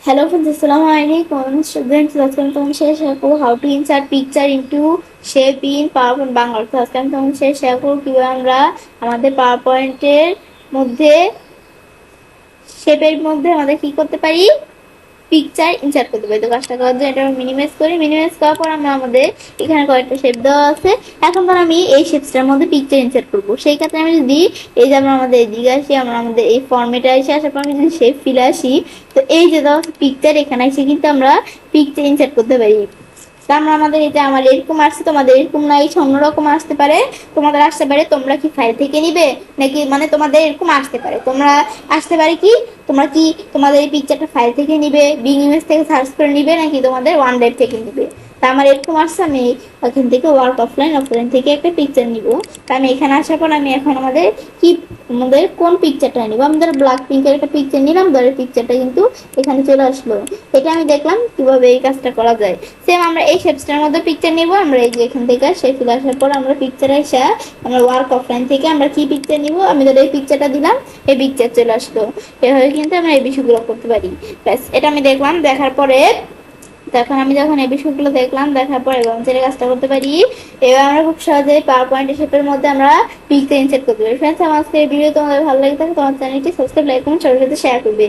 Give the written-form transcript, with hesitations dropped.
Hello friends, Assalamualaikum. Students, welcome to how to insert picture into shape in PowerPoint Bangla. তো আজকে আমি তোমাদের সাথে শেয়ার করব কিভাবে আমরা আমাদের পাওয়ারপয়েন্টের মধ্যে শেপের মধ্যে আমাদের কি করতে পারি, পিকচার ইনসার্ট করতে পারি। তো কাজটা করার জন্য এটা মিনিমাইজ করি। মিনিমাইজ করার পর আমরা আমাদের এখানে কয়েকটা শেপ দেওয়া আছে। এখন ধর আমি এই শেপসটার মধ্যে পিকচার ইনসার্ট করবো। সেই ক্ষেত্রে আমি যদি এই যে আমরা আমাদের এদিকে আসি, আমরা আমাদের এই ফর্মেটে এসে আসার পর আমি যদি শেপ ফিলে আসি, তো এই যে দেওয়া পিকচার এখানে এসে কিন্তু আমরা পিকচার ইনসার্ট করতে পারি। আমরা আমাদের এটা আমার এরকম আসছে, তোমাদের এরকম না এই অন্যরকম আসতে পারে। তোমাদের আসতে পারে তোমরা কি ফাইল থেকে নিবে নাকি, মানে তোমাদের এরকম আসতে পারে, তোমরা আসতে পারে কি তোমরা কি তোমাদের এই পিকচারটা ফাইল থেকে নিবে, বিং ইমেজ থেকে সার্চ করে নিবে, নাকি তোমাদের ওয়ান ড্রাইভ থেকে নিবে। তা আমার এরকম আসছে, আমি ওখান থেকে ওয়ার্ক অফলাইন থেকে একটা পিকচার নিব। তা আমি এখানে আসার পর আমি এখন আমাদের কি আমাদের কোন পিকচারটা নিব, আমাদের ব্ল্যাক পিঙ্কের একটা পিকচার নিলাম, ধরে পিকচারটা কিন্তু এখানে চলে আসলো। এটা আমি দেখলাম কিভাবে এই কাজটা করা যায়। সেম আমরা এই শেপসটার মধ্যে পিকচার নিব। আমরা এই যে এখান থেকে শেপে আসার পর আমরা পিকচারে এসে আমরা ওয়ার্ক অফলাইন থেকে আমরা কি পিকচার নিব, আমি ধরে এই পিকচারটা দিলাম, এই পিকচার চলে আসলো। এভাবে কিন্তু আমরা এই বিষয়গুলো করতে পারি। ব্যাস, এটা আমি দেখলাম, দেখার পরে তখন আমি যখন এই বিষয়গুলো দেখলাম, দেখার পরে লঞ্চের কাজটা করতে পারি। এবার আমরা খুব সহজে পাওয়ার পয়েন্ট শেপের মধ্যে আমরা পিকচার ইনসার্ট করতে পারি। ফ্রেন্ডস, আমার আজকে এই ভিডিও তোমাদের ভালো লাগে থাকে তোমার চ্যানেলটি সাবস্ক্রাইব, লাইক এবং সবার সাথে শেয়ার করবে।